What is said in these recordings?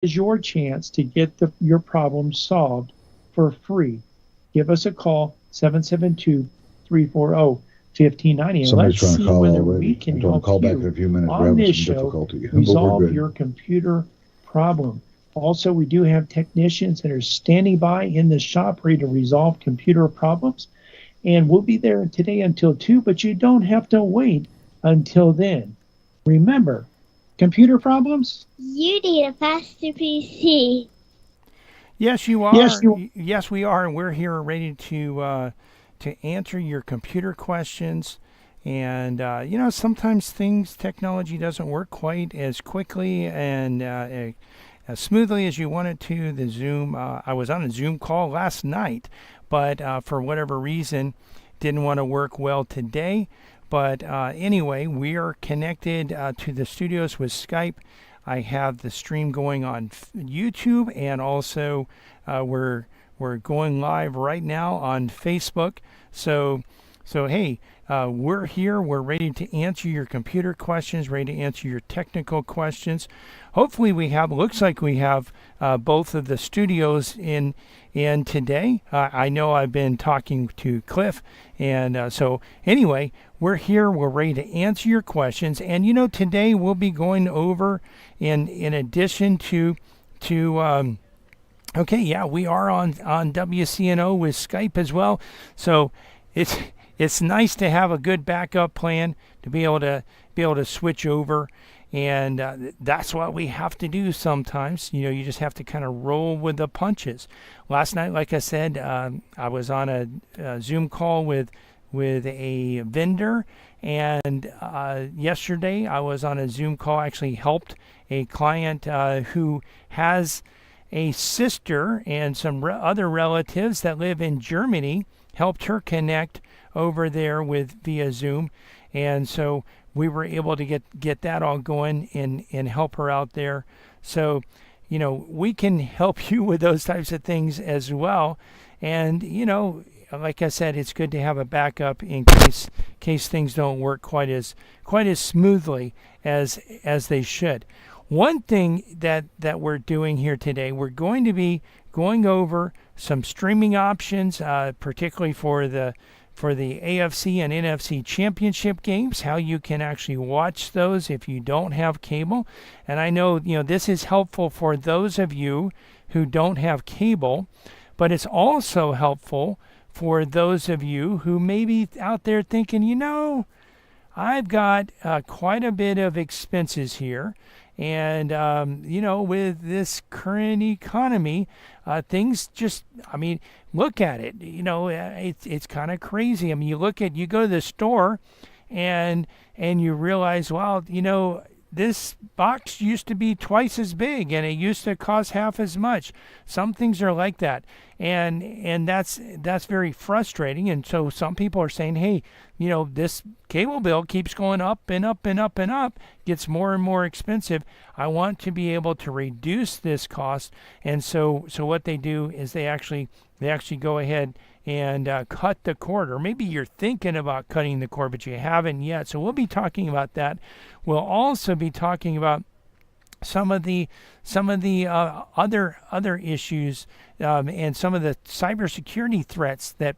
is your chance to get your problem solved for free. Give us a call, 772-340-1590, and Somebody's let's trying to see call whether already. we can I told them help to call back in you a few minutes. We're on having this some show difficulty, but we're resolve good. your computer problem. Also, we do have technicians that are standing by in the shop ready to resolve computer problems. And we'll be there today until 2, but you don't have to wait until then. Remember, computer problems? You need a faster PC. Yes, you Yes, are. you. Yes, we are, and we're here ready to answer your computer questions. And sometimes technology doesn't work quite as quickly and as smoothly as you want it to. The Zoom, I was on a Zoom call last night, but for whatever reason, didn't want to work well today. But anyway, we are connected to the studios with Skype. I have the stream going on YouTube, and also we're going live right now on Facebook. So hey, we're here. We're ready to answer your computer questions, ready to answer your technical questions. Hopefully, looks like we have both of the studios in today. I know I've been talking to Cliff, and so anyway, we're here. We're ready to answer your questions. And today we'll be going over, in addition to okay, yeah, we are on WCNO with Skype as well. So it's nice to have a good backup plan to be able to switch over. And that's what we have to do sometimes. You just have to kind of roll with the punches. Last night, like I said, I was on a Zoom call with a vendor, and yesterday I was on a Zoom call. Actually, helped a client who has a sister and some other relatives that live in Germany. Helped her connect over there via Zoom, and so we were able to get that all going and help her out there. So, we can help you with those types of things as well. And, like I said, it's good to have a backup in case things don't work quite as smoothly as they should. One thing that we're doing here today, we're going to be going over some streaming options, particularly for the AFC and NFC championship games, how you can actually watch those if you don't have cable. And I know, this is helpful for those of you who don't have cable, but it's also helpful for those of you who may be out there thinking, I've got quite a bit of expenses here. And, with this current economy, things just, look at it. It's kind of crazy. You go to the store and you realize, well, this box used to be twice as big and it used to cost half as much. Some things are like that. And that's very frustrating. And so some people are saying, hey, this cable bill keeps going up and up and up and up, gets more and more expensive. I want to be able to reduce this cost. And so what they do is they actually go ahead and cut the cord. Or maybe you're thinking about cutting the cord, but you haven't yet. So we'll be talking about that. We'll also be talking about some of the other issues and some of the cybersecurity threats that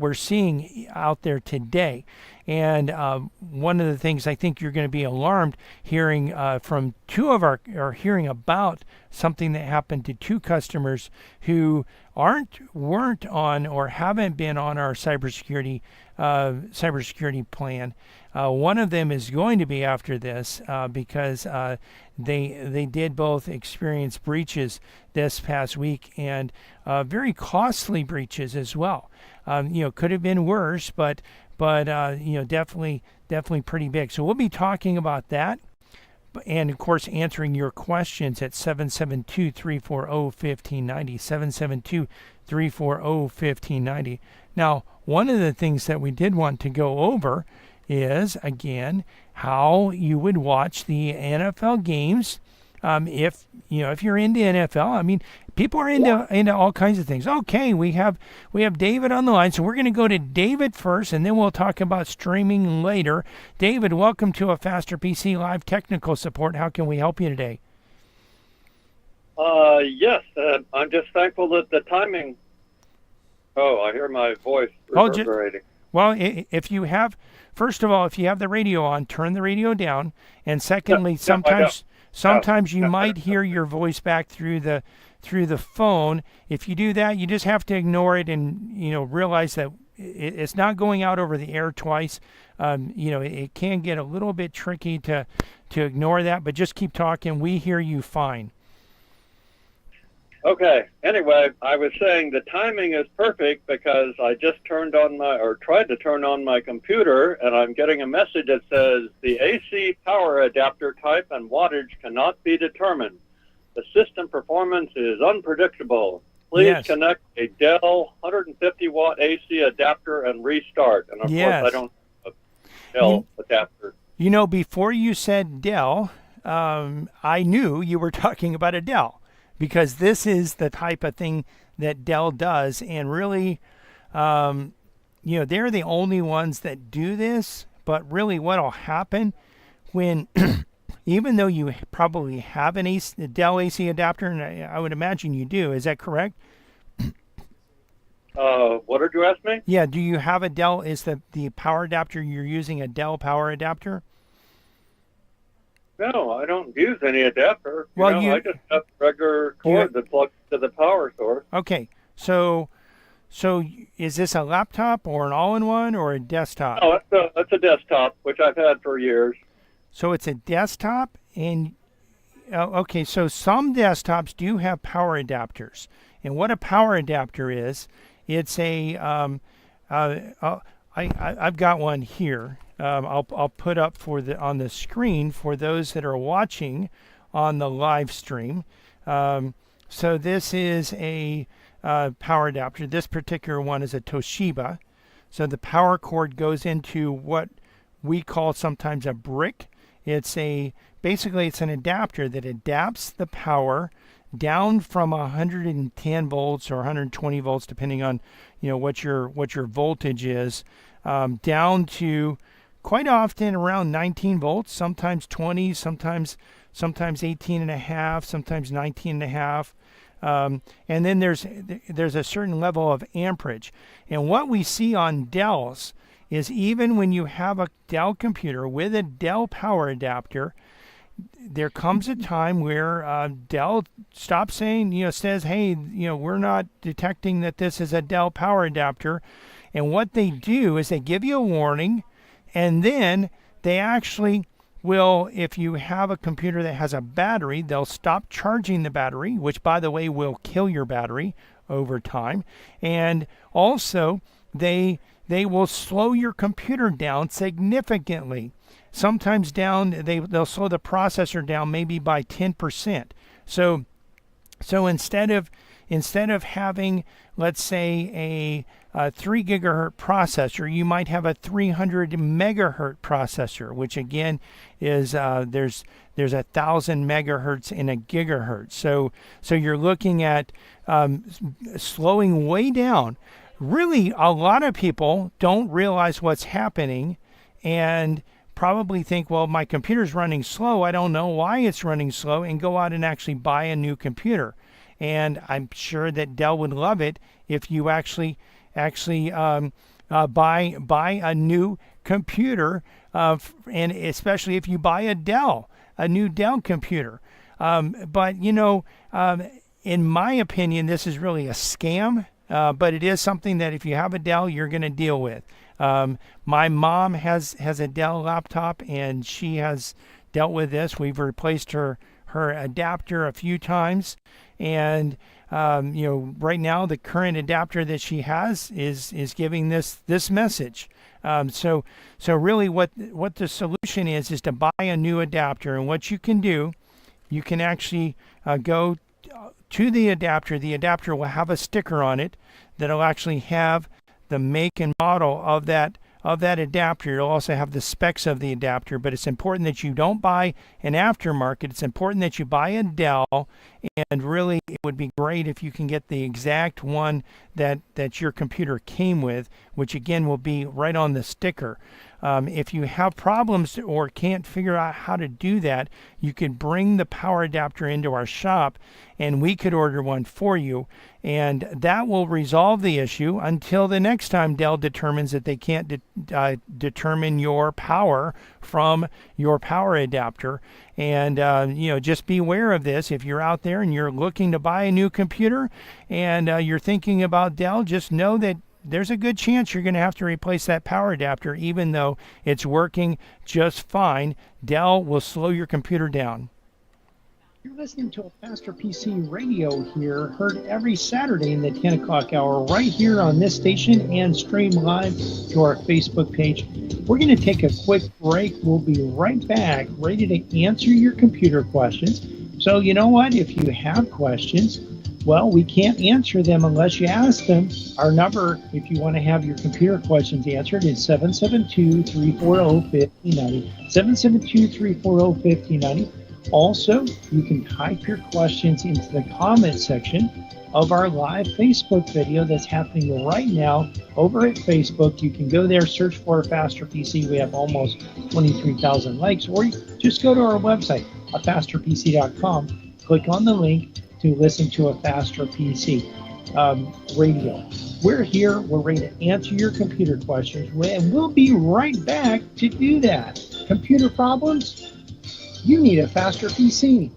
we're seeing out there today. And one of the things I think you're going to be alarmed hearing from hearing about something that happened to two customers who weren't on or haven't been on our cybersecurity plan. One of them is going to be after this because they did both experience breaches this past week, and very costly breaches as well. Could have been worse, but definitely pretty big. So we'll be talking about that, and of course answering your questions at 772-340-1590, 772-340-1590. Now, one of the things that we did want to go over is, again, how you would watch the NFL games. If you're into NFL, people are into all kinds of things. Okay, we have David on the line, so we're going to go to David first, and then we'll talk about streaming later. David, welcome to a Faster PC Live Technical Support. How can we help you today? Yes, I'm just thankful that the timing. Oh, I hear my voice Oh, reverberating. Well, if you have, first of all, if you have the radio on, turn the radio down. And secondly, No, I don't. sometimes you might hear your voice back through the phone. If you do that, you just have to ignore it and realize that it's not going out over the air twice. It can get a little bit tricky to ignore that, but just keep talking. We hear you fine. Okay. Anyway, I was saying the timing is perfect because I just tried to turn on my computer, and I'm getting a message that says the AC power adapter type and wattage cannot be determined. The system performance is unpredictable. Please connect a Dell 150 watt AC adapter and restart. And of course, I don't have a Dell adapter. Before you said Dell, I knew you were talking about a Dell, because this is the type of thing that Dell does. And really, they're the only ones that do this. But really what will happen when, even though you probably have a Dell AC adapter, and I would imagine you do, is that correct? What did you ask me? Yeah, do you have a Dell? Is the power adapter you're using a Dell power adapter? No, I don't use any adapter. Well, I just have a regular cord that plugs to the power source. Okay, so is this a laptop or an all-in-one or a desktop? No, it's a desktop, which I've had for years. So it's a desktop, and okay, so some desktops do have power adapters. And what a power adapter is, it's a I've got one here. I'll put up on the screen for those that are watching on the live stream. So this is a power adapter. This particular one is a Toshiba. So the power cord goes into what we call sometimes a brick. Basically it's an adapter that adapts the power down from 110 volts or 120 volts, depending on what your voltage is, down to quite often around 19 volts, sometimes 20, sometimes 18 and a half, sometimes 19 and a half. And then there's a certain level of amperage. And what we see on Dells is even when you have a Dell computer with a Dell power adapter, there comes a time where Dell stops saying, says, hey, we're not detecting that this is a Dell power adapter. And what they do is they give you a warning, and then they actually will, if you have a computer that has a battery, they'll stop charging the battery, which, by the way, will kill your battery over time. And also, they will slow your computer down significantly. Sometimes they'll slow the processor down maybe by 10%. So instead of having, let's say, a 3 gigahertz processor, you might have a 300 megahertz processor, which again is there's 1,000 megahertz in a gigahertz. So you're looking at slowing way down. Really, a lot of people don't realize what's happening and probably think, well, my computer's running slow. I don't know why it's running slow, and go out and actually buy a new computer. And I'm sure that Dell would love it if you actually buy a new computer, and especially if you buy a new Dell computer. But in my opinion, this is really a scam. But it is something that if you have a Dell, you're going to deal with. My mom has a Dell laptop, and she has dealt with this. We've replaced her adapter a few times, and right now the current adapter that she has is giving this message. So really what the solution is to buy a new adapter. And what you can do, you can actually go to the adapter. The adapter will have a sticker on it that'll actually have the make and model of that adapter. You'll also have the specs of the adapter, but it's important that you don't buy an aftermarket. It's important that you buy a Dell And really, it would be great if you can get the exact one that your computer came with, which again will be right on the sticker. If you have problems or can't figure out how to do that, you can bring the power adapter into our shop and we could order one for you. And that will resolve the issue until the next time Dell determines that they can't determine your power from your power adapter. And, just be aware of this. If you're out there and you're looking to buy a new computer and you're thinking about Dell, just know that there's a good chance you're going to have to replace that power adapter, even though it's working just fine. Dell will slow your computer down. You're listening to a Faster PC Radio here, heard every Saturday in the 10 o'clock hour right here on this station and stream live to our Facebook page. We're going to take a quick break. We'll be right back, ready to answer your computer questions. So you know what? If you have questions, well, we can't answer them unless you ask them. Our number, if you want to have your computer questions answered, is 772-340-5090. 772-340-5090. Also, you can type your questions into the comment section of our live Facebook video that's happening right now over at Facebook. You can go there, search for Faster PC. We have almost 23,000 likes. Or you just go to our website, afasterpc.com. Click on the link to listen to a Faster PC radio. We're here. We're ready to answer your computer questions. And we'll be right back to do that. Computer problems? You need a Faster PC.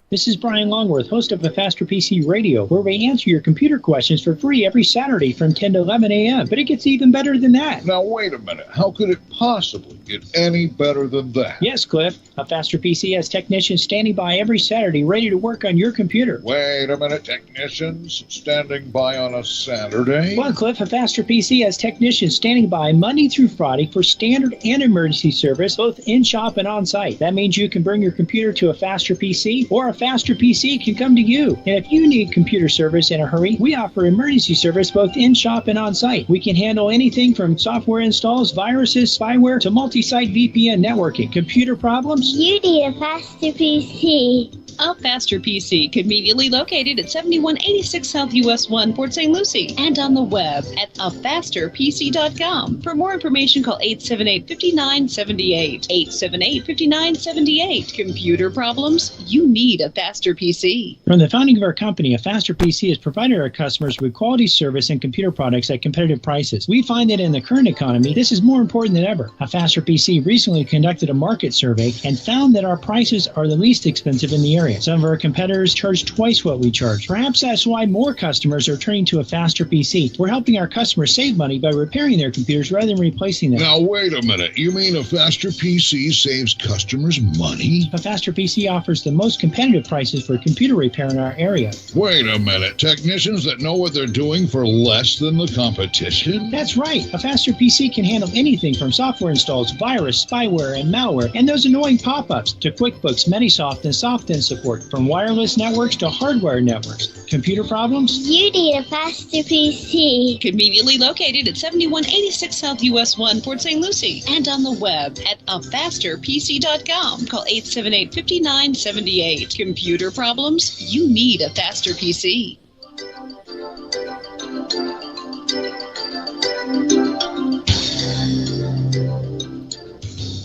This is Brian Longworth, host of a Faster PC Radio, where we answer your computer questions for free every Saturday from 10 to 11 a.m. But it gets even better than that. Now, wait a minute. How could it possibly get any better than that? Yes, Cliff. A Faster PC has technicians standing by every Saturday ready to work on your computer. Wait a minute. Technicians standing by on a Saturday? Well, Cliff, a Faster PC has technicians standing by Monday through Friday for standard and emergency service, both in-shop and on-site. That means you can bring your computer to a Faster PC, or a Faster PC can come to you. And if you need computer service in a hurry, we offer emergency service both in-shop and on-site. We can handle anything from software installs, viruses, spyware, to multi-site VPN networking. Computer problems? You need a Faster PC. A Faster PC, conveniently located at 7186 South US 1, Port St. Lucie, and on the web at afasterpc.com. For more information, call 878-5978. 878-5978. Computer problems? You need a Faster PC. From the founding of our company, a Faster PC has provided our customers with quality service and computer products at competitive prices. We find that in the current economy, this is more important than ever. A Faster PC recently conducted a market survey and found that our prices are the least expensive in the area. Some of our competitors charge twice what we charge. Perhaps that's why more customers are turning to a Faster PC. We're helping our customers save money by repairing their computers rather than replacing them. Now, wait a minute. You mean a Faster PC saves customers money? A Faster PC offers the most competitive prices for computer repair in our area. Wait a minute. Technicians that know what they're doing for less than the competition? That's right. A Faster PC can handle anything from software installs, virus, spyware, and malware, and those annoying pop-ups, to QuickBooks, Manysoft, and SoftIn support, from wireless networks to hardware networks. Computer problems? You need a Faster PC. Conveniently located at 7186 South US 1, Port St. Lucie, and on the web at afasterpc.com. Call 878-5978. Computer problems? You need a Faster PC.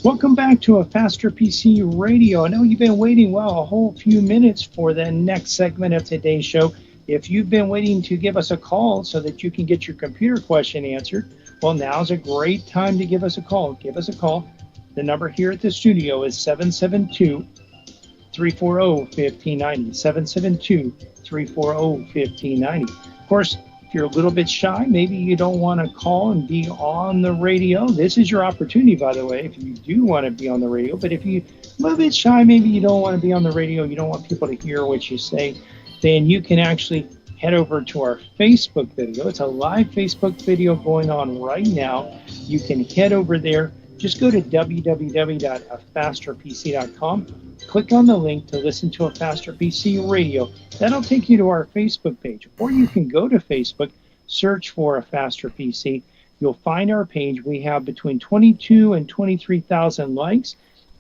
Welcome back to a Faster PC Radio. I know you've been waiting, a whole few minutes for the next segment of today's show. If you've been waiting to give us a call so that you can get your computer question answered, well, now's a great time to give us a call. Give us a call. The number here at the studio is 772-340-1590. 772-340-1590. Of course, if you're a little bit shy, maybe you don't want to call and be on the radio, this is your opportunity, by the way, if you do want to be on the radio. But if you're a little bit shy, maybe you don't want to be on the radio, you don't want people to hear what you say, then you can actually head over to our Facebook video. It's a live Facebook video going on right now. You can head over there. Just go to www.afasterpc.com. Click on the link to listen to a Faster PC Radio. That'll take you to our Facebook page. Or you can go to Facebook, search for a Faster PC. You'll find our page. We have between 22 and 23,000 likes.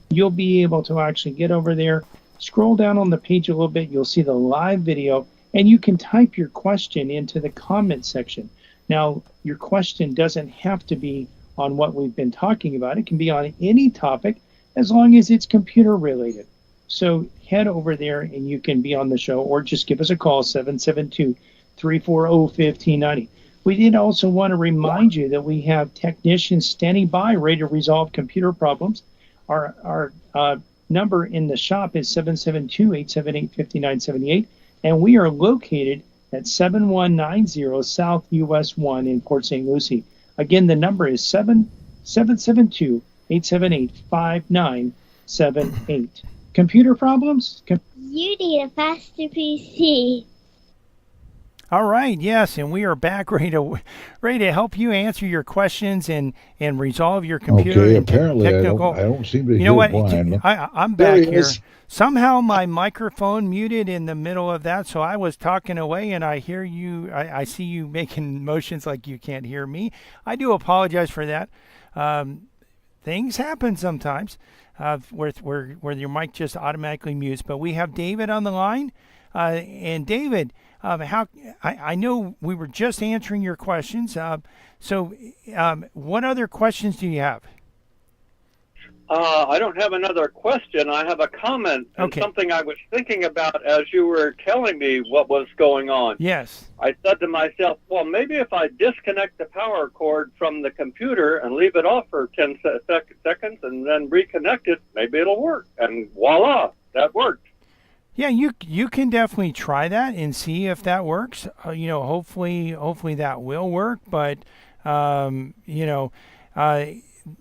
You'll be able to actually get over there, Scroll down on the page a little bit, you'll see the live video, and you can type your question into the comment section. Now, your question doesn't have to be on what we've been talking about. It can be on any topic as long as it's computer related. So head over there and you can be on the show, or just give us a call, 772-340-1590. We did also want to remind you that we have technicians standing by ready to resolve computer problems. Our number in the shop is 772-878-5978, and we are located at 7190 South US 1 in Port St. Lucie. Again, the number is 772-878-5978. Computer problems? You need a faster PC. All right, yes, and we are back ready to help you answer your questions and resolve your computer Okay, and apparently technical. I don't seem to You hear know what? Brian. I'm There back he here. is. Somehow my microphone muted in the middle of that, so I was talking away, and I hear you. I see you making motions like you can't hear me. I do apologize for that. Things happen sometimes where your mic just automatically mutes. But we have David on the line, and David. I know we were just answering your questions. What other questions do you have? I don't have another question. I have a comment and Okay. something I was thinking about as you were telling me what was going on. Yes. I said to myself, well, maybe if I disconnect the power cord from the computer and leave it off for 10 seconds and then reconnect it, maybe it'll work. And voila, that worked. Yeah, you can definitely try that and see if that works. Hopefully that will work. But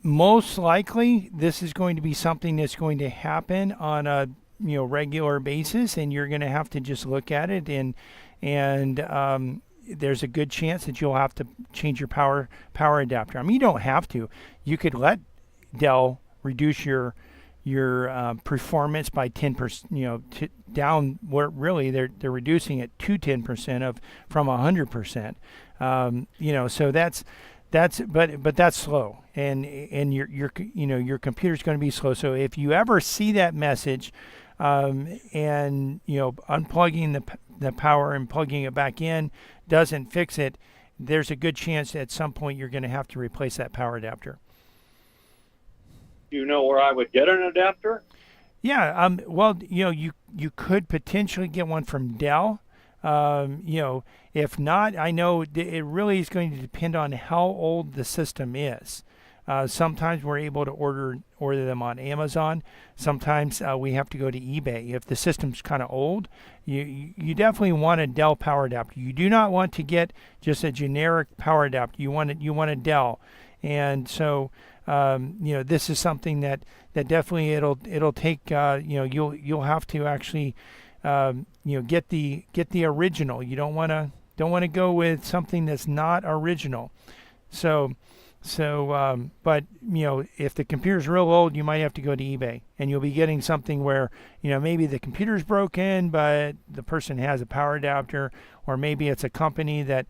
most likely this is going to be something that's going to happen on a regular basis, and you're going to have to just look at it and there's a good chance that you'll have to change your power adapter. I mean, you don't have to. You could let Dell reduce your performance by 10%, down where really they're reducing it to 10% from 100%. So that's that's slow, and your computer's going to be slow. So if you ever see that message, and unplugging the power and plugging it back in doesn't fix it, there's a good chance at some point you're going to have to replace that power adapter. Do you know where I would get an adapter? Yeah, well, you could potentially get one from Dell. If not, I know it really is going to depend on how old the system is. Sometimes we're able to order them on Amazon. Sometimes we have to go to eBay. If the system's kind of old, you definitely want a Dell power adapter. You do not want to get just a generic power adapter. You want a Dell, and so this is something that definitely it'll take. You'll have to actually get the original. You don't want to go with something that's not original. But if the computer's real old, you might have to go to eBay, and you'll be getting something where maybe the computer's broken, but the person has a power adapter, or maybe it's a company that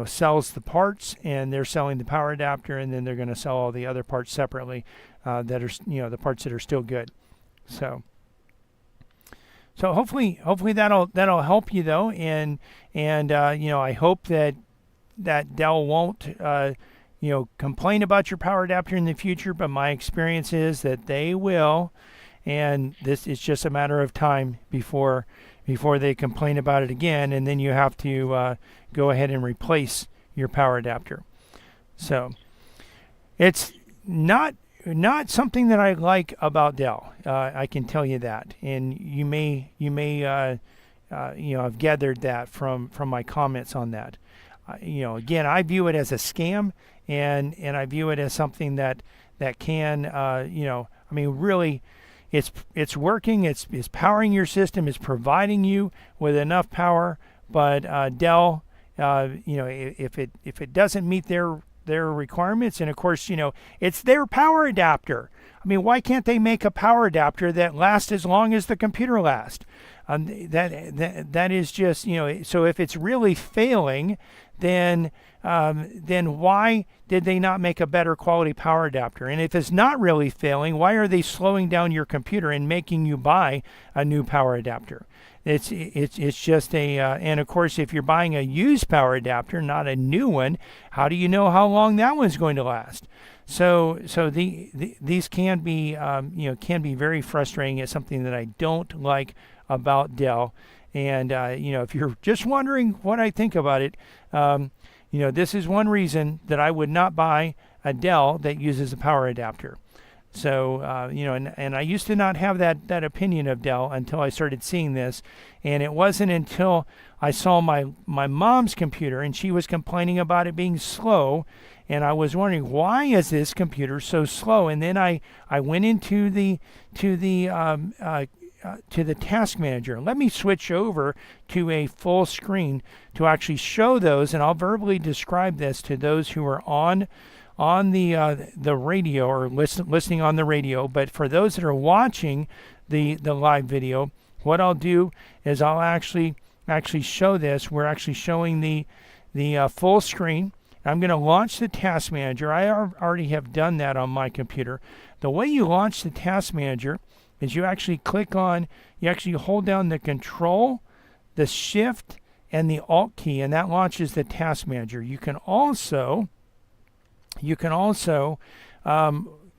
sells the parts, and they're selling the power adapter, and then they're going to sell all the other parts separately, that are the parts that are still good. So hopefully that'll help you though, and I hope that Dell won't complain about your power adapter in the future, but my experience is that they will, and this is just a matter of time before they complain about it again, and then you have to go ahead and replace your power adapter. So it's not something that I like about Dell. I can tell you that, and you may have gathered that from my comments on that. Again, I view it as a scam, and I view it as something that can, really, it's working, it's powering your system, it's providing you with enough power. But Dell, if it doesn't meet their requirements, and of course, it's their power adapter. I mean, why can't they make a power adapter that lasts as long as the computer lasts? That is just, so if it's really failing, then why did they not make a better quality power adapter? And if it's not really failing, why are they slowing down your computer and making you buy a new power adapter? It's just and of course, if you're buying a used power adapter, not a new one, how do you know how long that one's going to last? So these can be can be very frustrating. It's something that I don't like about Dell. And if you're just wondering what I think about it, this is one reason that I would not buy a Dell that uses a power adapter. So, and I used to not have that opinion of Dell until I started seeing this. And it wasn't until I saw my mom's computer and she was complaining about it being slow. And I was wondering, why is this computer so slow? And then I went into the task manager. Let me switch over to a full screen to actually show those, and I'll verbally describe this to those who are on the radio or listening on the radio. But for those that are watching the live video, what I'll do is I'll actually show this. We're actually showing the full screen. I'm going to launch the task manager. I already have done that on my computer. The way you launch the task manager is you actually hold down the Control, the Shift, and the Alt key, and that launches the task manager. You can also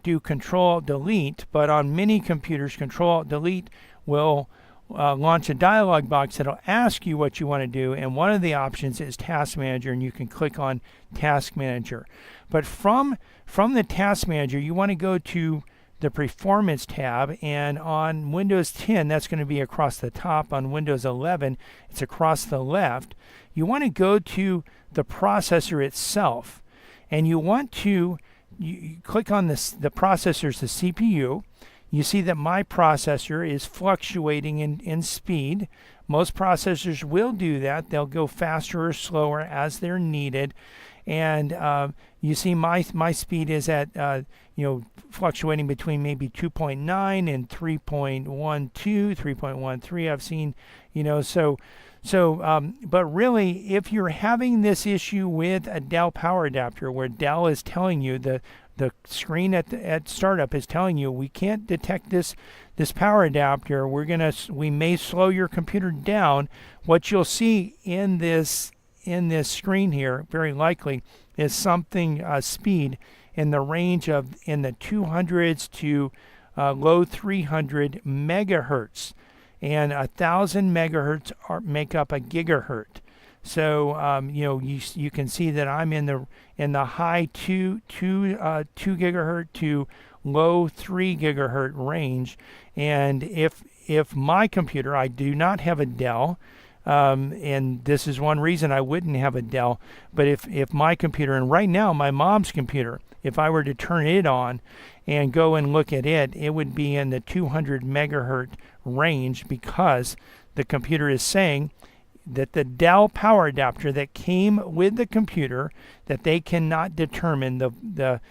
do Control Delete, but on many computers, Control Delete will launch a dialog box that'll ask you what you want to do, and one of the options is Task Manager, and you can click on Task Manager. But from the Task Manager, you want to go to the Performance tab, and on Windows 10, that's going to be across the top. On Windows 11, it's across the left. You want to go to the processor itself, and you click on the processor's the CPU. You see that my processor is fluctuating in speed. Most processors will do that. They'll go faster or slower as they're needed. And you see my speed is at fluctuating between maybe 2.9 and 3.12, 3.13. I've seen, but really, if you're having this issue with a Dell power adapter where Dell is telling you the screen at startup is telling you we can't detect this power adapter, we may slow your computer down. What you'll see in this screen here, very likely, is something speed in the range of in the 200s to low 300 megahertz, and 1,000 megahertz make up a gigahertz. So you can see that I'm in the high 2 gigahertz to low 3 gigahertz range. And if my computer, I do not have a Dell, and this is one reason I wouldn't have a Dell, but if my computer, and right now my mom's computer, if I were to turn it on and go and look at it, it would be in the 200 megahertz range, because the computer is saying that the Dell power adapter that came with the computer, that they cannot determine that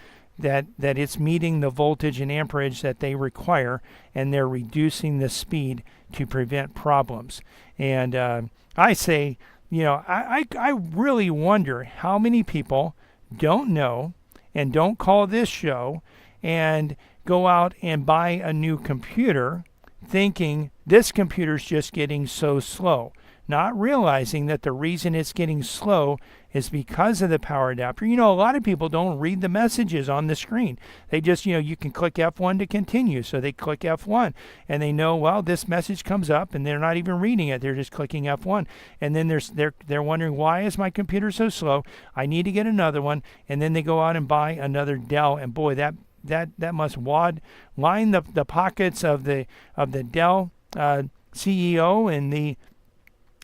it's meeting the voltage and amperage that they require, and they're reducing the speed to prevent problems. And I say, I really wonder how many people don't know and don't call this show and go out and buy a new computer thinking this computer's just getting so slow, not realizing that the reason it's getting slow is because of the power adapter. A lot of people don't read the messages on the screen. They just, you can click F1 to continue. So they click F1 and they know, well, this message comes up, and they're not even reading it. They're just clicking F1. And then they're wondering, why is my computer so slow? I need to get another one. And then they go out and buy another Dell. And boy, that must line the pockets of the Dell CEO and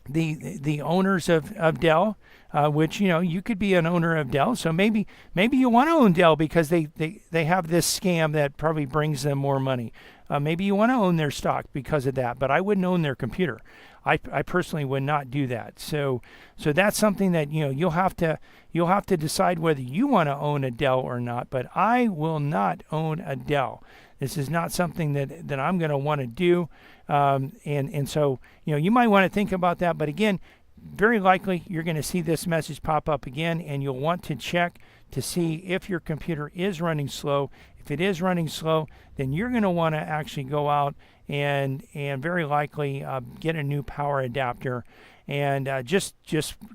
the owners of Dell, which you could be an owner of Dell. So maybe you want to own Dell because they have this scam that probably brings them more money. Maybe you want to own their stock because of that, but I wouldn't own their computer. I personally would not do that. So that's something that you'll have to decide whether you want to own a Dell or not. But I will not own a Dell. This is not something that I'm going to want to do. And so, you might want to think about that. But again, very likely you're going to see this message pop up again, and you'll want to check to see if your computer is running slow. If it is running slow, then you're going to want to actually go out and very likely get a new power adapter. And just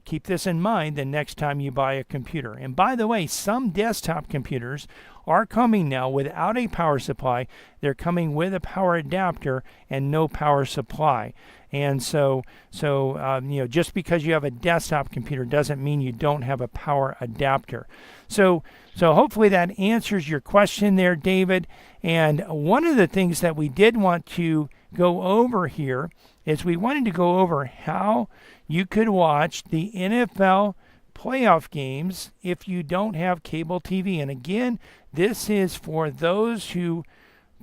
keep this in mind the next time you buy a computer. And by the way, some desktop computers are coming now without a power supply. They're coming with a power adapter and no power supply. And so just because you have a desktop computer doesn't mean you don't have a power adapter. So hopefully that answers your question there, David. And one of the things that we did want to go over here is we wanted to go over how you could watch the NFL playoff games if you don't have cable TV. And again, this is for those who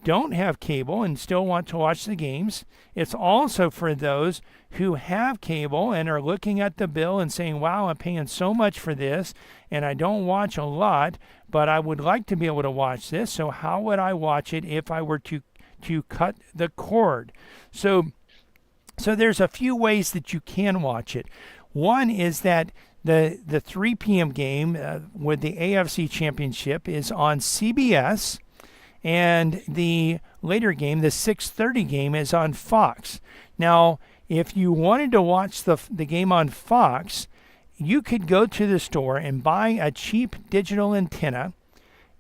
don't have cable and still want to watch the games. It's also for those who have cable and are looking at the bill and saying, wow, I'm paying so much for this and I don't watch a lot, but I would like to be able to watch this. So how would I watch it if I were to cut the cord? So there's a few ways that you can watch it. One is that the 3 p.m. game with the AFC Championship is on CBS, and the later game, the 6:30 game, is on Fox. Now, if you wanted to watch the game on Fox, you could go to the store and buy a cheap digital antenna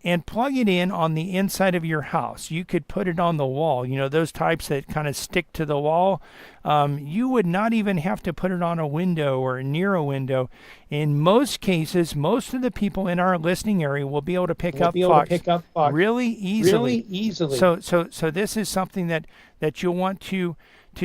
and plug it in on the inside of your house. You could put it on the wall, those types that kind of stick to the wall. You would not even have to put it on a window or near a window. In most cases, most of the people in our listening area will be able to pick up Fox really easily. So this is something that you'll want to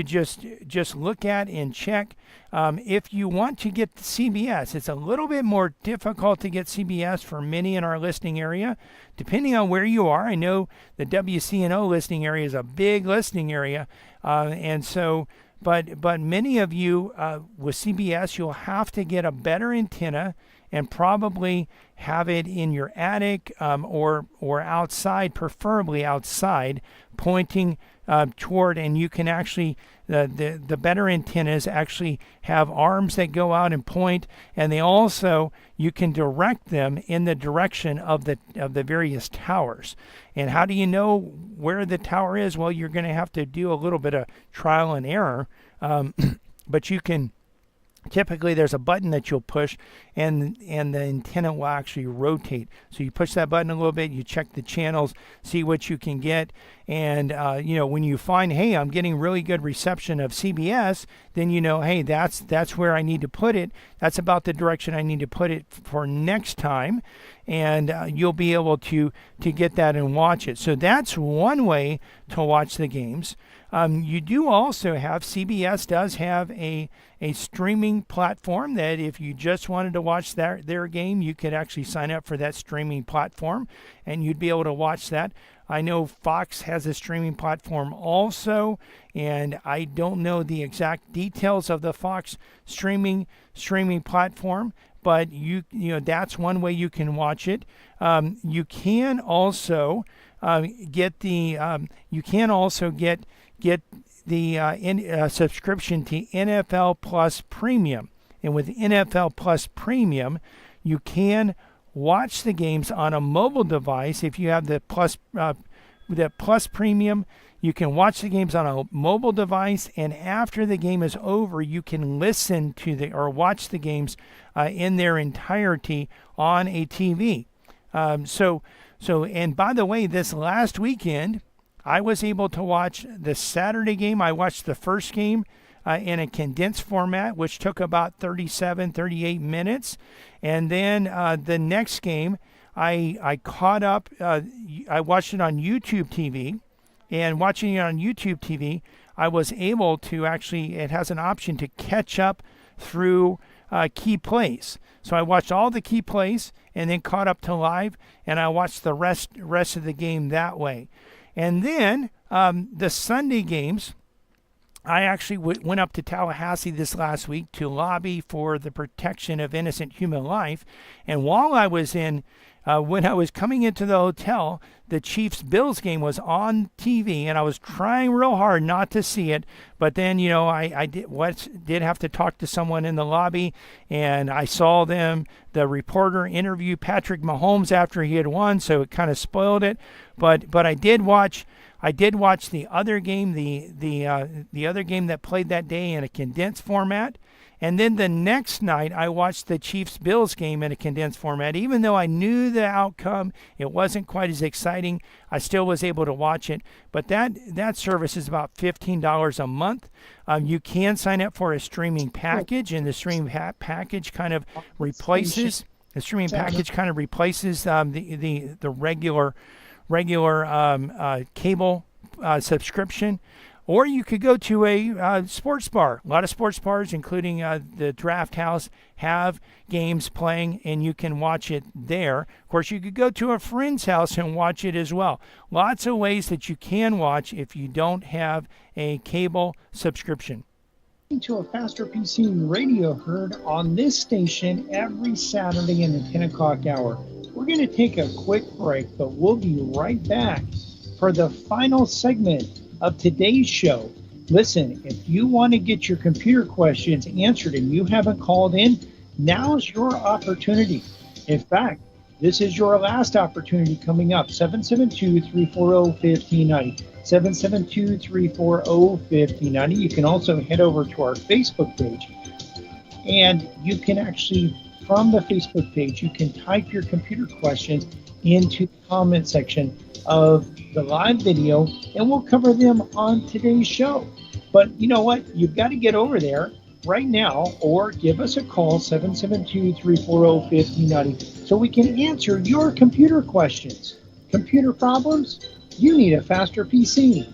just look at and check. If you want to get the CBS, it's a little bit more difficult to get CBS for many in our listening area, depending on where you are. I know the WCNO listening area is a big listening area, and so, but many of you with CBS, you'll have to get a better antenna and probably have it in your attic or outside, preferably outside, pointing toward, and you can actually the better antennas actually have arms that go out and point, and they also, you can direct them in the direction of the various towers. And how do you know where the tower is? Well, you're going to have to do a little bit of trial and error, but you can. Typically, there's a button that you'll push, and the antenna will actually rotate. So you push that button a little bit, you check the channels, see what you can get, and when you find, hey, I'm getting really good reception of CBS, then hey, that's where I need to put it. That's about the direction I need to put it for next time, and you'll be able to get that and watch it. So that's one way to watch the games. You do also have, CBS does have a streaming platform that if you just wanted to watch their game, you could actually sign up for that streaming platform and you'd be able to watch that. I know Fox has a streaming platform also, and I don't know the exact details of the Fox streaming platform, but that's one way you can watch it. You can also get the subscription to NFL Plus Premium. And with NFL Plus Premium, you can watch the games on a mobile device. If you have the Plus Premium, you can watch the games on a mobile device, and after the game is over, you can listen to or watch the games in their entirety on a TV. And by the way, this last weekend, I was able to watch the Saturday game. I watched the first game in a condensed format, which took about 38 minutes. And then the next game, I caught up. I watched it on YouTube TV. And watching it on YouTube TV, I was able to actually, it has an option to catch up through key plays. So I watched all the key plays and then caught up to live, and I watched the rest of the game that way. And then the Sunday games, I actually went up to Tallahassee this last week to lobby for the protection of innocent human life. And while I was in when I was coming into the hotel, the Chiefs-Bills game was on TV, and I was trying real hard not to see it. But then, I did have to talk to someone in the lobby, and I saw the reporter interview Patrick Mahomes after he had won, so it kind of spoiled it. But I did watch the other game, the other game that played that day in a condensed format. And then the next night, I watched the Chiefs-Bills game in a condensed format. Even though I knew the outcome, it wasn't quite as exciting, I still was able to watch it. But that service is about $15 a month. You can sign up for a streaming package, and the streaming package kind of replaces the regular cable subscription. Or you could go to a sports bar. A lot of sports bars, including the Draft House, have games playing, and you can watch it there. Of course, you could go to a friend's house and watch it as well. Lots of ways that you can watch if you don't have a cable subscription. To a Faster PC radio heard on this station every Saturday in the 10 o'clock hour. We're going to take a quick break, but we'll be right back for the final segment of today's show. Listen, if you want to get your computer questions answered and you haven't called in, now's your opportunity. In fact, this is your last opportunity coming up. 772-340-1590. 772-340-1590. You can also head over to our Facebook page, and you can actually, from the Facebook page, you can type your computer questions into the comment section of the live video, and we'll cover them on today's show. But you know what? You've got to get over there right now or give us a call, 772-340-1590, so we can answer your computer questions. Computer problems? You need a Faster PC.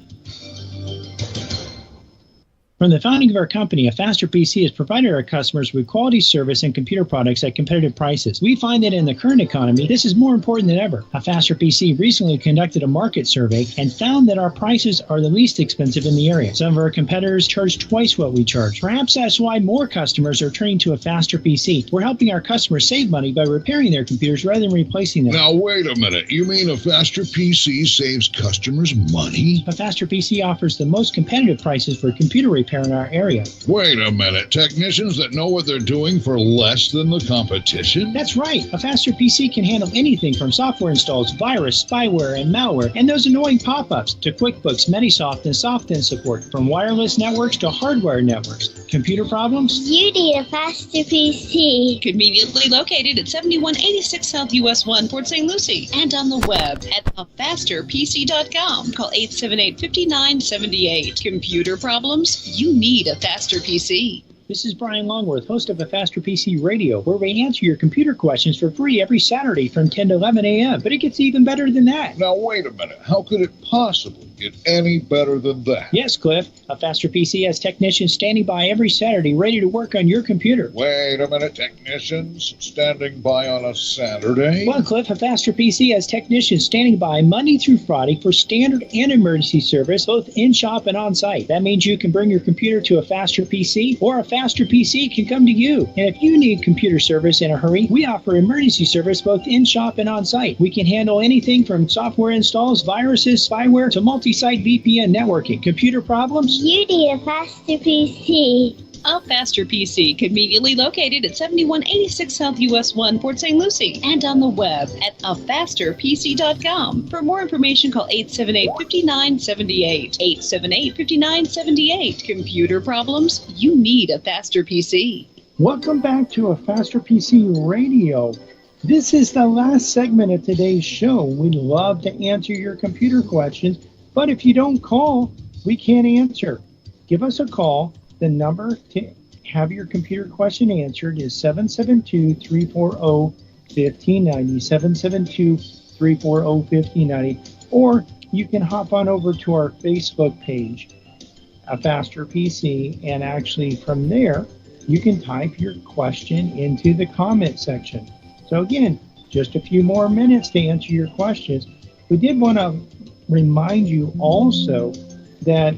From the founding of our company, a Faster PC has provided our customers with quality service and computer products at competitive prices. We find that in the current economy, this is more important than ever. A Faster PC recently conducted a market survey and found that our prices are the least expensive in the area. Some of our competitors charge twice what we charge. Perhaps that's why more customers are turning to a Faster PC. We're helping our customers save money by repairing their computers rather than replacing them. Now, wait a minute. You mean a Faster PC saves customers money? A Faster PC offers the most competitive prices for computer repair in our area. Wait a minute. Technicians that know what they're doing for less than the competition? That's right. A Faster PC can handle anything from software installs, virus, spyware, and malware, and those annoying pop-ups to QuickBooks, Metisoft, and SoftIn support, from wireless networks to hardware networks. Computer problems? You need a Faster PC. Conveniently located at 7186 South US 1, Port St. Lucie, and on the web at afasterpc.com. Call 878-5978. Computer problems? You need a Faster PC. This is Brian Longworth, host of a Faster PC Radio, where we answer your computer questions for free every Saturday from 10 to 11 a.m. But it gets even better than that. Now, wait a minute. How could it possibly get any better than that? Yes, Cliff. A Faster PC has technicians standing by every Saturday ready to work on your computer. Wait a minute. Technicians standing by on a Saturday? Well, Cliff, a Faster PC has technicians standing by Monday through Friday for standard and emergency service, both in-shop and on-site. That means you can bring your computer to a Faster PC, or a Faster PC can come to you. And if you need computer service in a hurry, we offer emergency service both in-shop and on-site. We can handle anything from software installs, viruses, spyware, to multi-site VPN networking. Computer problems? You need a Faster PC. A Faster PC, conveniently located at 7186 South US 1, Port St. Lucie, and on the web at afasterpc.com. For more information, call 878-5978. 878-5978. Computer problems? You need a Faster PC. Welcome back to a Faster PC Radio. This is the last segment of today's show. We'd love to answer your computer questions, but if you don't call, we can't answer. Give us a call. The number to have your computer question answered is 772-340-1590, 772-340-1590, or you can hop on over to our Facebook page, A Faster PC, and actually from there, you can type your question into the comment section. So again, just a few more minutes to answer your questions. We did want to remind you also that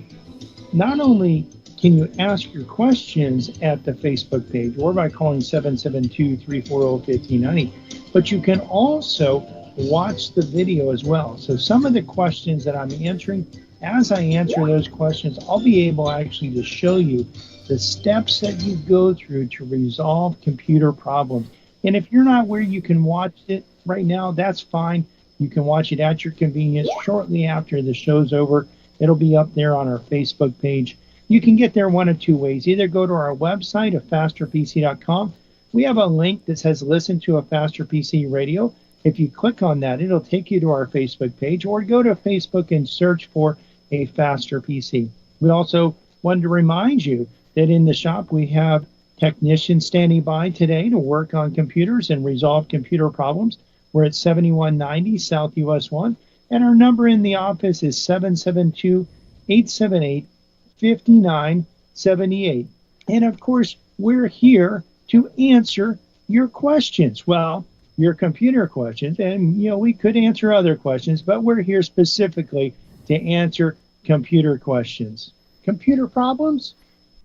not only can you ask your questions at the Facebook page or by calling 772-340-1590, but you can also watch the video as well. So some of the questions that I'm answering, as I answer those questions, I'll be able actually to show you the steps that you go through to resolve computer problems. And if you're not where you can watch it right now, that's fine. You can watch it at your convenience shortly after the show's over. It'll be up there on our Facebook page. You can get there one of two ways. Either go to our website at fasterpc.com. We have a link that says listen to a Faster PC radio. If you click on that, it'll take you to our Facebook page, or go to Facebook and search for a Faster PC. We also wanted to remind you that in the shop we have technicians standing by today to work on computers and resolve computer problems. We're at 7190 South US 1, and our number in the office is 772-878-5978. And of course, we're here to answer your questions. Well, your computer questions, and we could answer other questions, but we're here specifically to answer computer questions. Computer problems?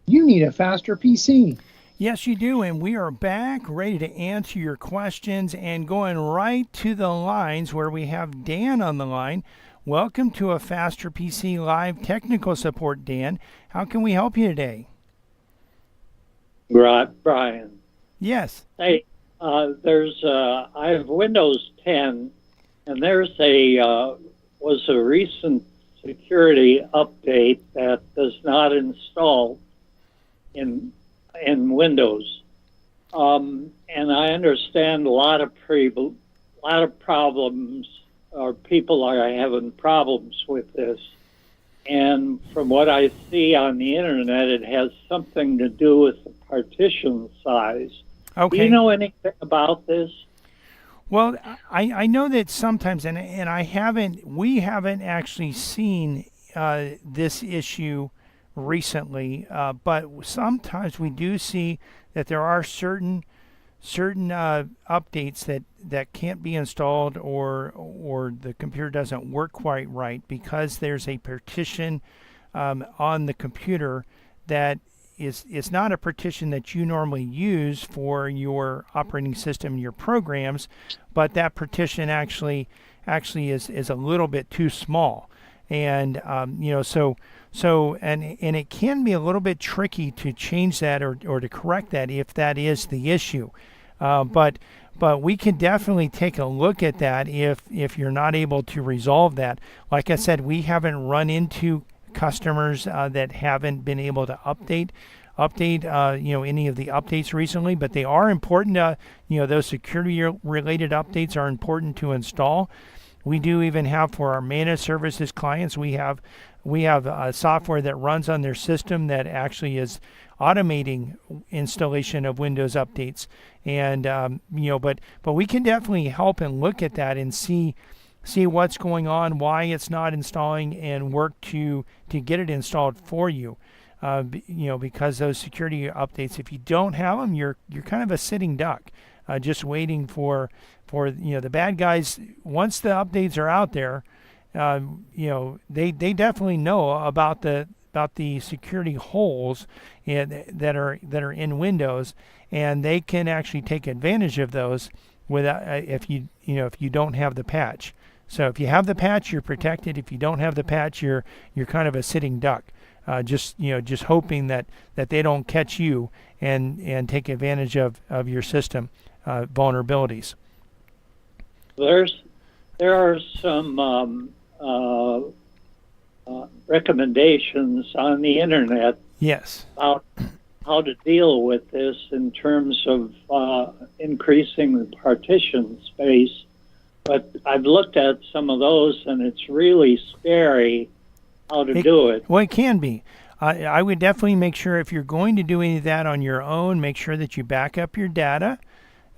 You need a Faster PC. Yes, you do, and we are back ready to answer your questions and going right to the lines where we have Dan on the line. Welcome to a Faster PC Live Technical Support, Dan. How can we help you today? Brian. Yes. Hey, I have Windows 10, and was a recent security update that does not install in Windows, and I understand a lot of problems, or people are having problems with this. And from what I see on the internet, it has something to do with the partition size. Okay. Do you know anything about this? Well, I know that sometimes, and we haven't actually seen this issue recently, but sometimes we do see that there are certain updates that can't be installed, or the computer doesn't work quite right because there's a partition on the computer that is not a partition that you normally use for your operating system and your programs, but that partition actually is a little bit too small. And so it can be a little bit tricky to change that or to correct that if that is the issue. But we can definitely take a look at that if you're not able to resolve that. Like I said, we haven't run into customers that haven't been able to update any of the updates recently, but they are important. Those security related updates are important to install. We do even have, for our managed services clients, we have software that runs on their system that actually is automating installation of Windows updates. And but we can definitely help and look at that and see what's going on, why it's not installing, and work to get it installed for you. Because those security updates, if you don't have them, you're kind of a sitting duck, just waiting for the bad guys. Once the updates are out there, they definitely know about the security holes that are in Windows, and they can actually take advantage of those without if you don't have the patch. So if you have the patch, you're protected. If you don't have the patch, you're kind of a sitting duck, just hoping that they don't catch you and take advantage of your system vulnerabilities. There are some recommendations on the internet. Yes. About how to deal with this in terms of increasing the partition space. But I've looked at some of those, and it's really scary how to do it. Well, it can be. I would definitely make sure, if you're going to do any of that on your own, make sure that you back up your data,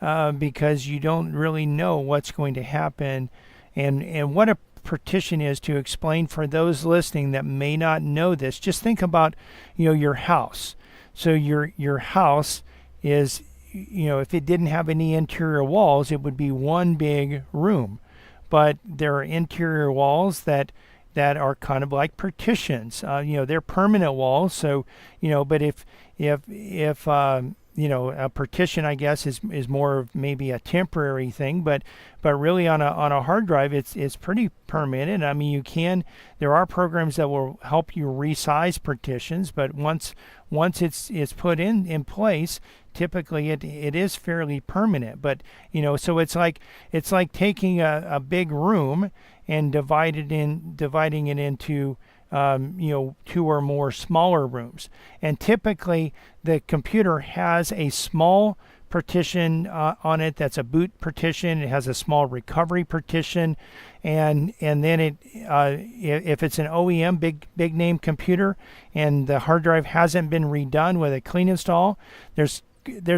because you don't really know what's going to happen. And what a partition is, to explain for those listening that may not know this, just think about your house. So your house is, if it didn't have any interior walls, it would be one big room. But there are interior walls that are kind of like partitions. They're permanent walls. So but if a partition, I guess, is more of maybe a temporary thing, but really on a hard drive, it's pretty permanent. I mean, there are programs that will help you resize partitions, but once it's put in place, typically it is fairly permanent. But so it's like taking a big room and dividing it into 2 or more smaller rooms. And typically the computer has a small partition on it that's a boot partition. It has a small recovery partition, and then if it's an OEM big name computer and the hard drive hasn't been redone with a clean install, there's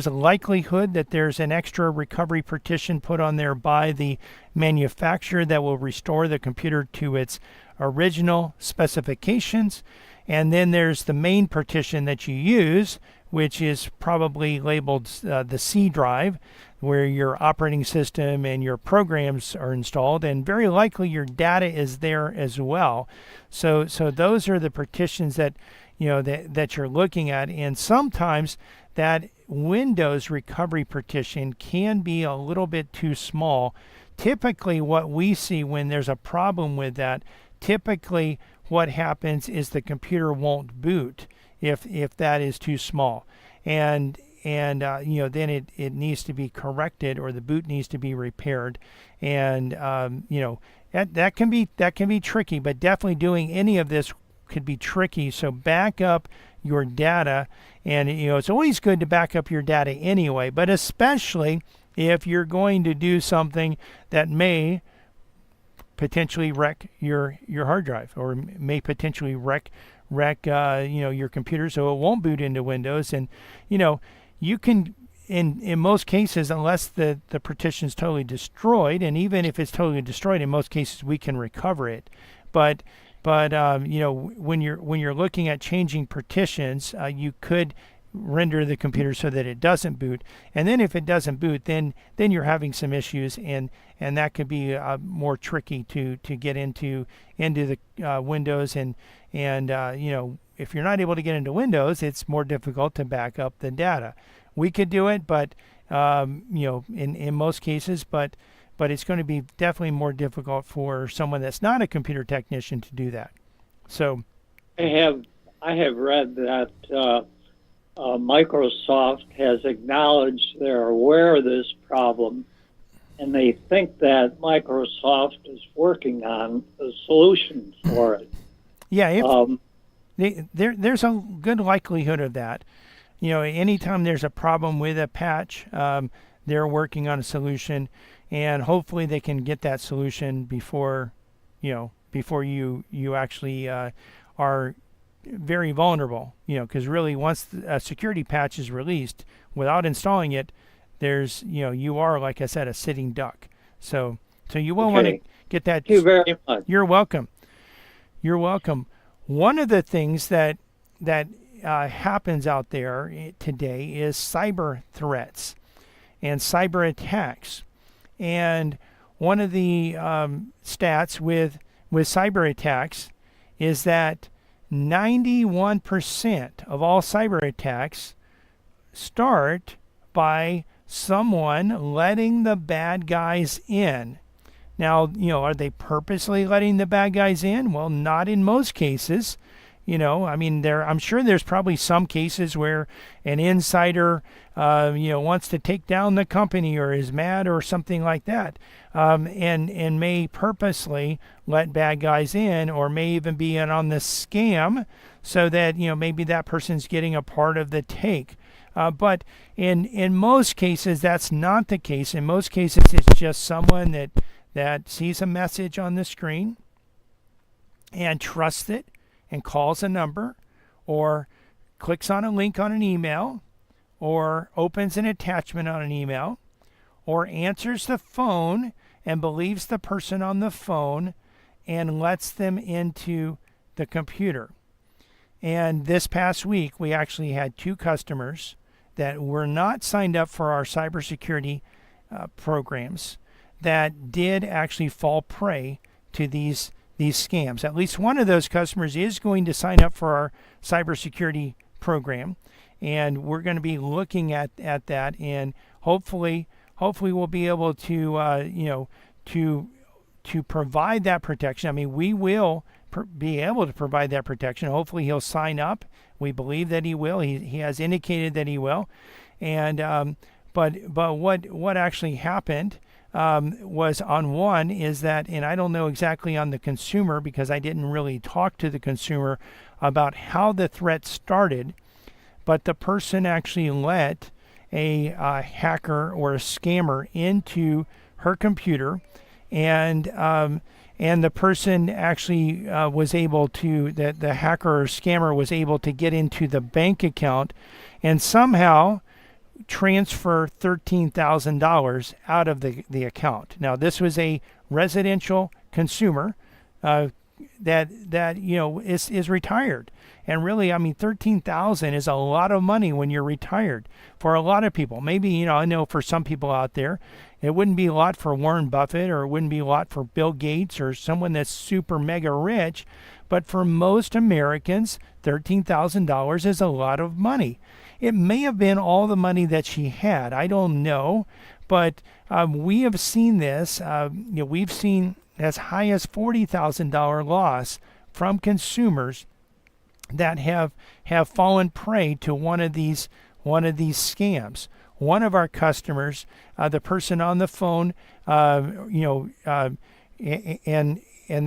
a likelihood that there's an extra recovery partition put on there by the manufacturer that will restore the computer to its original specifications. And then there's the main partition that you use, which is probably labeled the C drive, where your operating system and your programs are installed, and very likely your data is there as well. So those are the partitions that that you're looking at. And sometimes that Windows recovery partition can be a little bit too small. Typically what we see when there's a problem with that, typically what happens is the computer won't boot if that is too small, and then it needs to be corrected, or the boot needs to be repaired, and that can be tricky. But definitely doing any of this could be tricky. So back up your data, and it's always good to back up your data anyway, but especially if you're going to do something that may potentially wreck your hard drive, or may potentially wreck your computer, so it won't boot into Windows. And you can, in most cases, unless the partition is totally destroyed, and even if it's totally destroyed, in most cases we can recover it. But when you're looking at changing partitions, you could render the computer so that it doesn't boot. And then if it doesn't boot, then you're having some issues, and that could be more tricky to get into the Windows. And if you're not able to get into Windows, it's more difficult to back up the data. We could do it, but in most cases, but it's going to be definitely more difficult for someone that's not a computer technician to do that. So I have read that Microsoft has acknowledged they're aware of this problem, and they think that Microsoft is working on a solution for it. Yeah, there's a good likelihood of that. Anytime there's a problem with a patch, they're working on a solution, and hopefully they can get that solution before you actually are very vulnerable. Because really, once a security patch is released, without installing it, there's you are, like I said, a sitting duck. So you will want to get that. Thank you very much. You're welcome. You're welcome. One of the things that happens out there today is cyber threats and cyber attacks. And one of the stats with cyber attacks is that 91% of all cyber attacks start by someone letting the bad guys in. Now, are they purposely letting the bad guys in? Well, not in most cases. I'm sure there's probably some cases where an insider, wants to take down the company, or is mad or something like that, and may purposely let bad guys in, or may even be in on the scam, so that maybe that person's getting a part of the take. But in most cases, that's not the case. In most cases, it's just someone that sees a message on the screen and trusts it, and calls a number, or clicks on a link on an email, or opens an attachment on an email, or answers the phone and believes the person on the phone and lets them into the computer. And this past week, we actually had 2 customers that were not signed up for our cybersecurity programs that did actually fall prey to these scams. At least one of those customers is going to sign up for our cybersecurity program, and we're going to be looking at that, and hopefully we'll be able to to provide that protection. I mean, we will be able to provide that protection. Hopefully he'll sign up. We believe that he will. He has indicated that he will. And but what actually happened was on one is that, and I don't know exactly on the consumer because I didn't really talk to the consumer about how the threat started, but the person actually let a hacker or a scammer into her computer, and the person actually was able to, the hacker or scammer was able to get into the bank account and somehow transfer $13,000 out of the account. Now, this was a residential consumer that is retired. And really, I mean, $13,000 is a lot of money when you're retired for a lot of people. Maybe, I know for some people out there, it wouldn't be a lot for Warren Buffett, or it wouldn't be a lot for Bill Gates or someone that's super mega rich. But for most Americans, $13,000 is a lot of money. It may have been all the money that she had. I don't know. But we have seen this. We've seen as high as $40,000 loss from consumers that have fallen prey to one of these scams. One of our customers, the person on the phone, and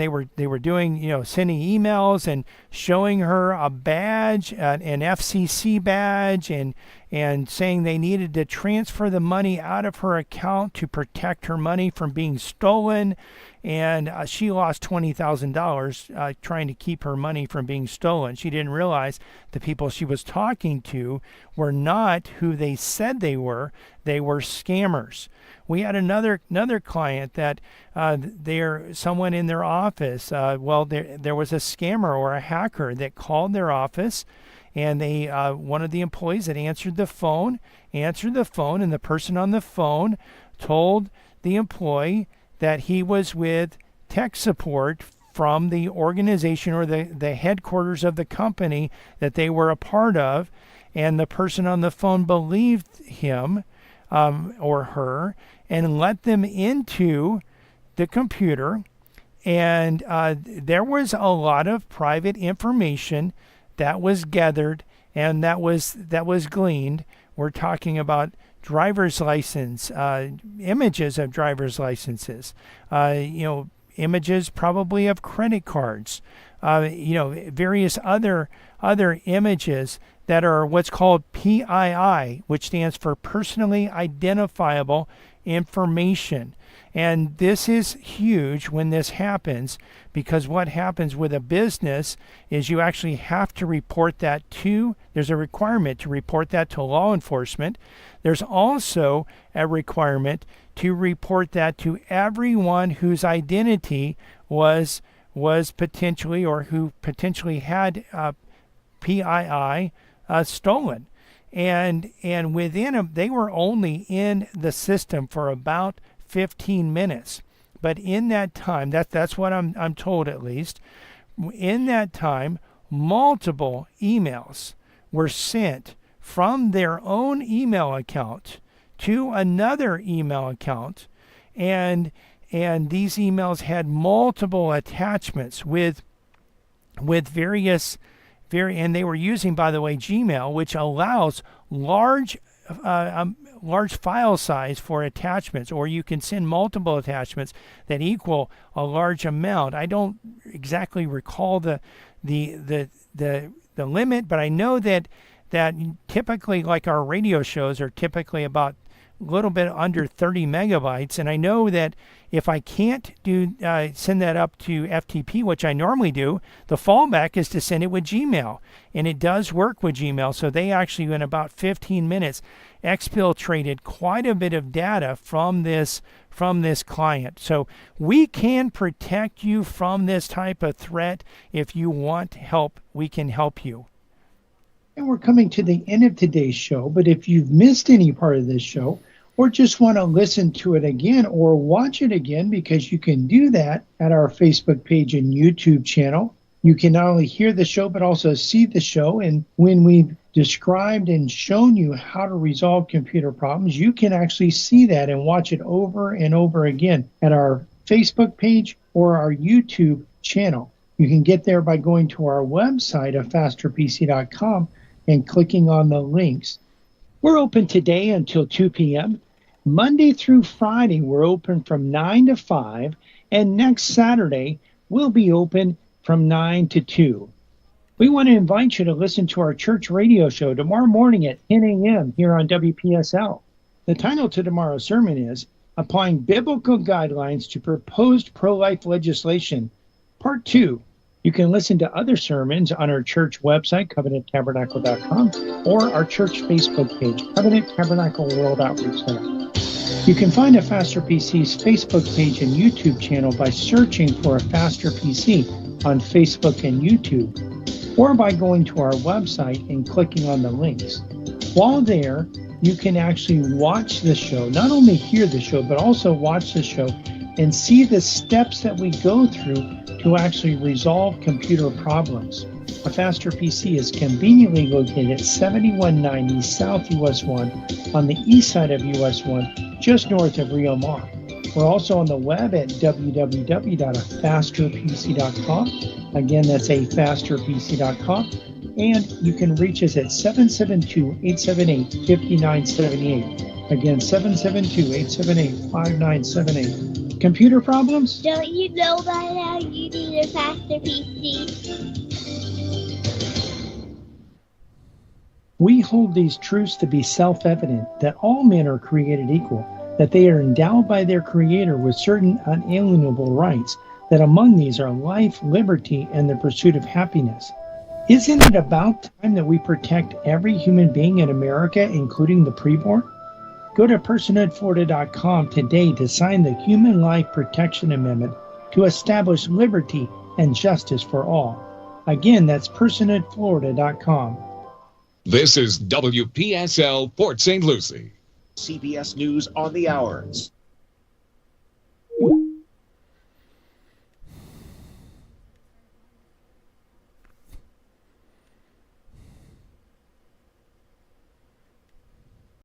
they were doing, sending emails and showing her a badge, an FCC badge, and saying they needed to transfer the money out of her account to protect her money from being stolen. And she lost $20,000 trying to keep her money from being stolen. She didn't realize the people she was talking to were not who they said they were. They were scammers. We had another client that someone in their office, there was a scammer or a hacker that called their office, and one of the employees that answered the phone, and the person on the phone told the employee that he was with tech support from the organization or the headquarters of the company that they were a part of, and the person on the phone believed him or her and let them into the computer, and there was a lot of private information that was gathered and that was gleaned. We're talking about driver's license, images of driver's licenses, images probably of credit cards, various other images that are what's called PII, which stands for personally identifiable information. And this is huge when this happens, because what happens with a business is you actually have to report that there's a requirement to report that to law enforcement. There's also a requirement to report that to everyone whose identity was potentially, or who potentially had PII stolen. And within them, they were only in the system for about 15 minutes. But in that time, that's what I'm told at least, in that time, multiple emails were sent from their own email account to another email account, and these emails had multiple attachments with various, and they were using, by the way, Gmail, which allows large file size for attachments, or you can send multiple attachments that equal a large amount. I don't exactly recall the limit, but I know that typically, like our radio shows are typically about a little bit under 30 megabytes, and I know that if I can't send that up to FTP, which I normally do, the fallback is to send it with Gmail, and it does work with Gmail. So they actually, in about 15 minutes, exfiltrated quite a bit of data from this client. So we can protect you from this type of threat. If you want help, we can help you. And we're coming to the end of today's show, but if you've missed any part of this show, or just want to listen to it again or watch it again, because you can do that at our Facebook page and YouTube channel, You can not only hear the show, but also see the show. And when we've described and shown you how to resolve computer problems, you can actually see that and watch it over and over again at our Facebook page or our YouTube channel. You can get there by going to our website at fasterpc.com and clicking on the links. We're open today until 2 p.m. Monday through Friday, we're open from 9 to 5. And next Saturday, we'll be open from 9 to 2. We want to invite you to listen to our church radio show tomorrow morning at 10 a.m. here on WPSL. The title to tomorrow's sermon is Applying Biblical Guidelines to Proposed Pro-Life Legislation, Part 2. You can listen to other sermons on our church website, covenanttabernacle.com, or our church Facebook page, Covenant Tabernacle World Outreach Center. You can find a Faster PC's Facebook page and YouTube channel by searching for a Faster PC on Facebook and YouTube, or by going to our website and clicking on the links. While there, you can actually watch the show, not only hear the show, but also watch the show and see the steps that we go through to actually resolve computer problems. A Faster PC is conveniently located at 7190 South US 1 on the east side of US 1, just north of Rio Mar. We're also on the web at www.afasterpc.com. Again, that's afasterpc.com. And you can reach us at 772-878-5978. Again, 772-878-5978. Computer problems? Don't you know by now you need a faster PC? We hold these truths to be self-evident, that all men are created equal, that they are endowed by their Creator with certain unalienable rights, that among these are life, liberty, and the pursuit of happiness. Isn't it about time that we protect every human being in America, including the preborn? Go to personhoodflorida.com today to sign the Human Life Protection Amendment to establish liberty and justice for all. Again, that's personhoodflorida.com. This is WPSL Port St. Lucie. CBS News on the Hour.